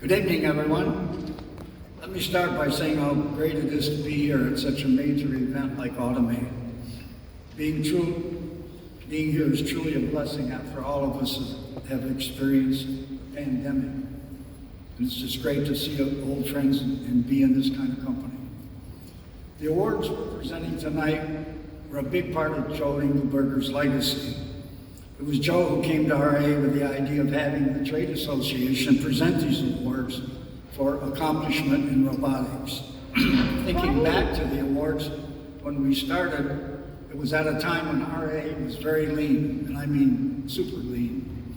Good evening, everyone. Let me start by saying how great it is to be here at such a major event like Automate. Being here is truly a blessing after all of us have experienced the pandemic. And it's just great to see old friends and be in this kind of company. The awards we're presenting tonight were a big part of Joe Engelberger's legacy. It was Joe who came to RA with the idea of having the trade association present these awards for accomplishment in robotics. Thinking back to the awards, when we started, it was at a time when RA was very lean, and I mean super lean.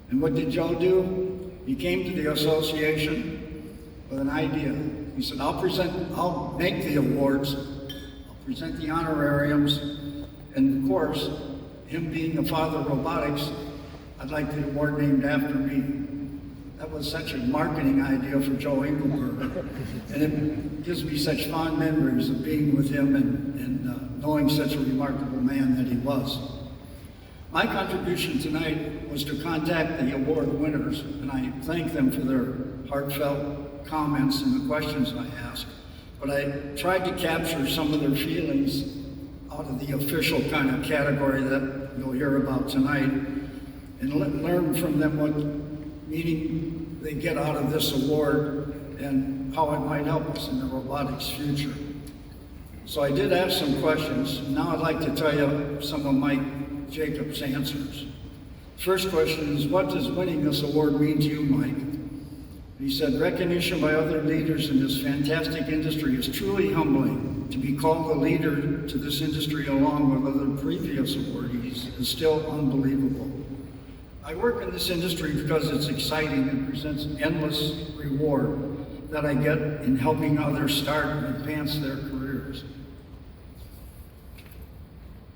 And what did Joe do? He came to the association with an idea. He said, I'll make the awards, I'll present the honorariums, and of course, him being the father of robotics, I'd like the award named after me. That was such a marketing idea for Joe Engelberger. And it gives me such fond memories of being with him and knowing such a remarkable man that he was. My contribution tonight was to contact the award winners, and I thank them for their heartfelt comments and the questions I asked. But I tried to capture some of their feelings out of the official kind of category that you'll hear about tonight, and learn from them what meaning they get out of this award and how it might help us in the robotics future. So I did ask some questions. Now I'd like to tell you some of Mike Jacobs' answers. First question is, what does winning this award mean to you, Mike? He said, recognition by other leaders in this fantastic industry is truly humbling. To be called a leader to this industry along with other previous awardees is still unbelievable. I work in this industry because it's exciting and presents endless reward that I get in helping others start and advance their careers.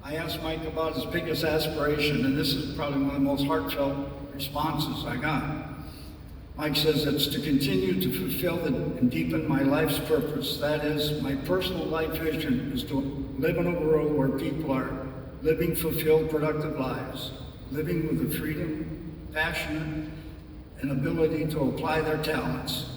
I asked Mike about his biggest aspiration, and this is probably one of the most heartfelt responses I got. Mike says it's to continue to fulfill and deepen my life's purpose. That is, my personal life vision is to live in a world where people are living fulfilled, productive lives, living with the freedom, passion, and ability to apply their talents,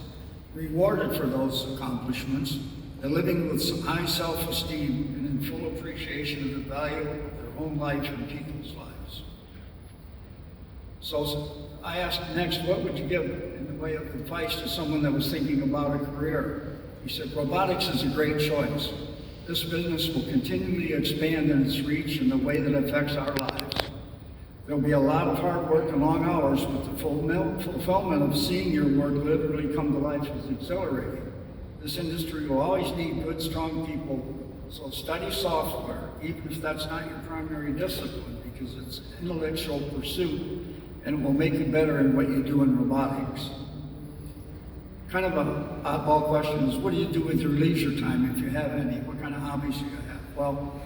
rewarded for those accomplishments, and living with some high self-esteem and in full appreciation of the value of their own life and people's lives. So I asked next, what would you give in the way of advice to someone that was thinking about a career? He said, robotics is a great choice. This business will continually expand in its reach in the way that affects our lives. There'll be a lot of hard work and long hours, but the fulfillment of seeing your work literally come to life is exhilarating. This industry will always need good, strong people, so study software, even if that's not your primary discipline, because it's an intellectual pursuit, and it will make you better in what you do in robotics. Kind of an oddball question is, what do you do with your leisure time, if you have any? What kind of hobbies do you have? Well,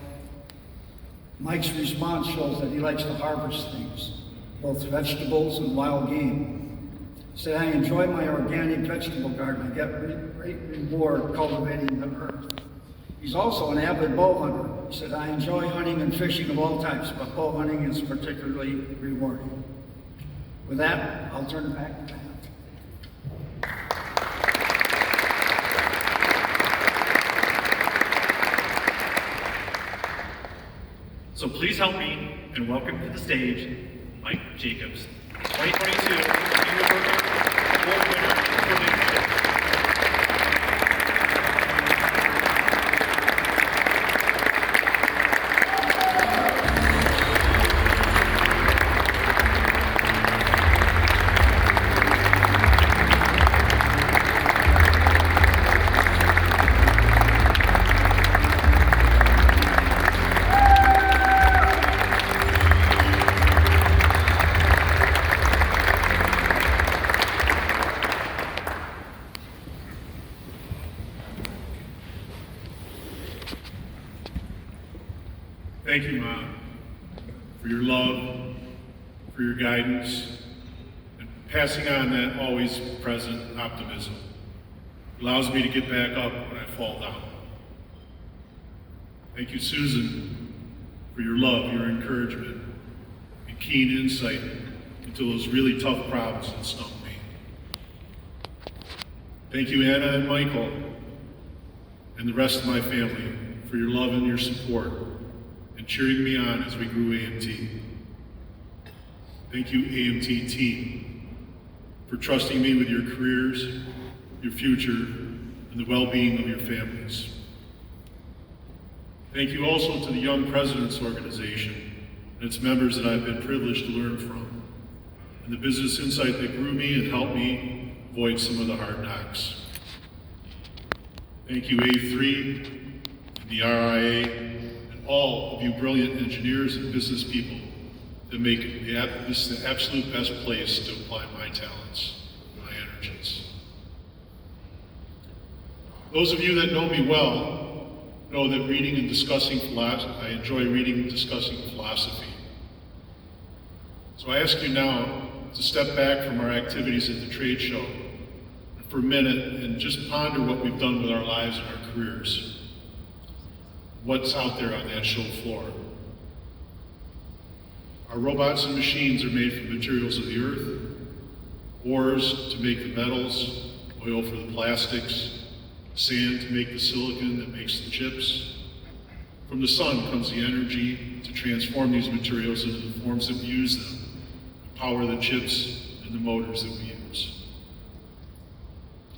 Mike's response shows that he likes to harvest things, both vegetables and wild game. He said, I enjoy my organic vegetable garden. I get great reward cultivating the earth. He's also an avid bow hunter. He said, I enjoy hunting and fishing of all types, but bow hunting is particularly rewarding. With that, I'll turn it back to Matt. So please help me and welcome to the stage Mike Jacobs, 2022 Engelberger Award winner for leadership. Thank you, Mom, for your love, for your guidance, and passing on that always present optimism. It allows me to get back up when I fall down. Thank you, Susan, for your love, your encouragement, and keen insight into those really tough problems that stumped me. Thank you, Anna and Michael, and the rest of my family for your love and your support and cheering me on as we grew AMT. Thank you, AMT team, for trusting me with your careers, your future, and the well-being of your families. Thank you also to the Young Presidents Organization and its members that I've been privileged to learn from, and the business insight that grew me and helped me avoid some of the hard knocks. Thank you, A3, and the RIA, and all of you brilliant engineers and business people that make this the absolute best place to apply my talents, my energies. Those of you that know me well know that reading and discussing philosophy, I enjoy reading and discussing philosophy. So I ask you now to step back from our activities at the trade show for a minute and just ponder what we've done with our lives and our careers. What's out there on that show floor? Our robots and machines are made from materials of the earth, ores to make the metals, oil for the plastics, sand to make the silicon that makes the chips. From the sun comes the energy to transform these materials into the forms that we use them, to power the chips and the motors that we use.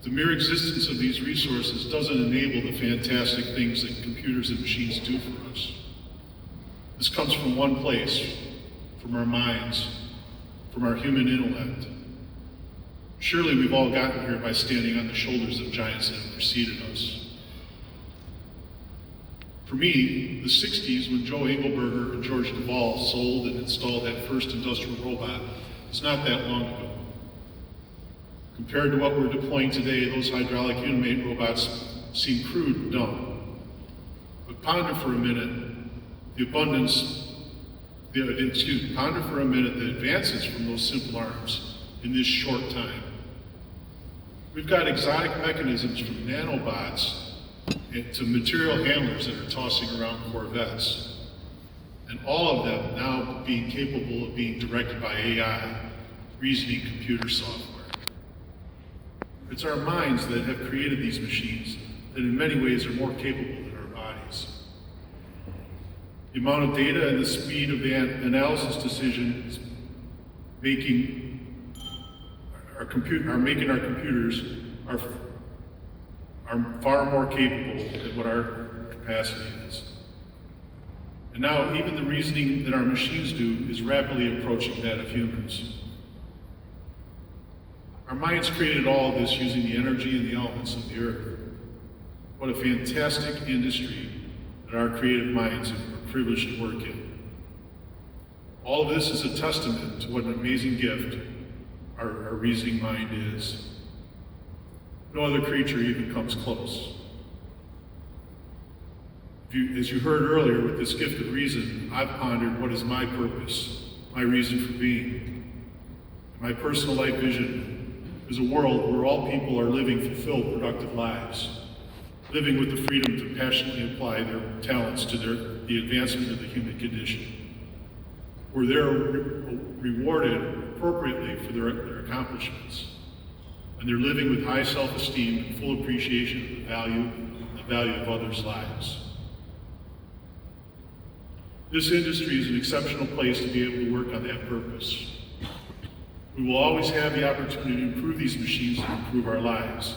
The mere existence of these resources doesn't enable the fantastic things that computers and machines do for us. This comes from one place, from our minds, from our human intellect. Surely we've all gotten here by standing on the shoulders of giants that have preceded us. For me, the 60s, when Joe Engelberger and George Duvall sold and installed that first industrial robot, is not that long ago. Compared to what we're deploying today, those hydraulic unimate robots seem crude and dumb. But ponder for a minute the advances from those simple arms in this short time. We've got exotic mechanisms from nanobots to material handlers that are tossing around Corvettes, and all of them now being capable of being directed by AI, reasoning computer software. It's our minds that have created these machines that in many ways are more capable than our bodies. The amount of data and the speed of the analysis decisions making our computers are far more capable than what our capacity is. And now even the reasoning that our machines do is rapidly approaching that of humans. Our minds created all of this using the energy and the elements of the earth. What a fantastic industry that our creative minds are privileged to work in. All of this is a testament to what an amazing gift our reasoning mind is. No other creature even comes close. As you heard earlier, with this gift of reason, I've pondered what is my purpose, my reason for being. My personal life vision is a world where all people are living fulfilled, productive lives, living with the freedom to passionately apply their talents to the advancement of the human condition, where they're rewarded appropriately for their accomplishments, and they're living with high self-esteem and full appreciation of the value of others' lives. This industry is an exceptional place to be able to work on that purpose. We will always have the opportunity to improve these machines and improve our lives.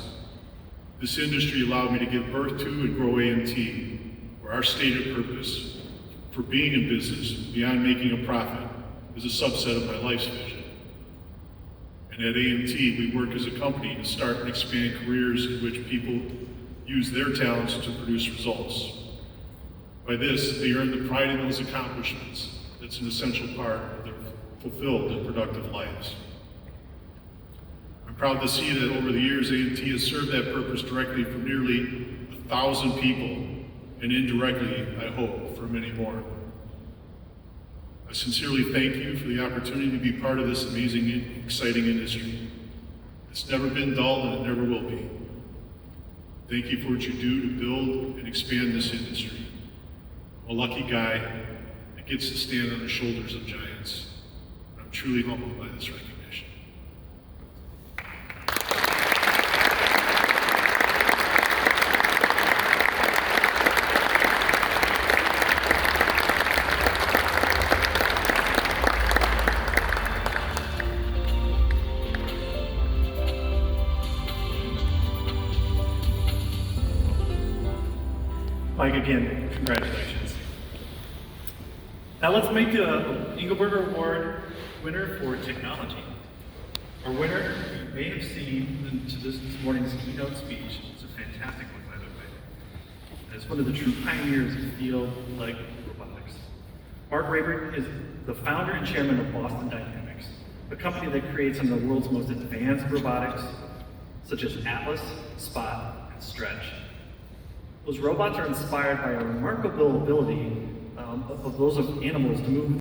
This industry allowed me to give birth to and grow AMT, where our stated purpose for being in business beyond making a profit is a subset of my life's vision. And at AMT, we work as a company to start and expand careers in which people use their talents to produce results. By this, they earn the pride in those accomplishments that's an essential part of their fulfilled and productive lives. I'm proud to see that over the years, AMT has served that purpose directly for nearly 1,000 people, and indirectly, I hope, for many more. I sincerely thank you for the opportunity to be part of this amazing, exciting industry. It's never been dull, and it never will be. Thank you for what you do to build and expand this industry. I'm a lucky guy that gets to stand on the shoulders of giants. I'm truly humbled by this recognition. Mike, again, congratulations. Now let's make the Engelberger Award winner for technology. Our winner, you may have seen to this morning's keynote speech. It's a fantastic one, by the way. And it's one of the true pioneers of the field like robotics. Mark Rayburn is the founder and chairman of Boston Dynamics, a company that creates some of the world's most advanced robotics, such as Atlas, Spot, and Stretch. Those robots are inspired by a remarkable ability of those of animals to move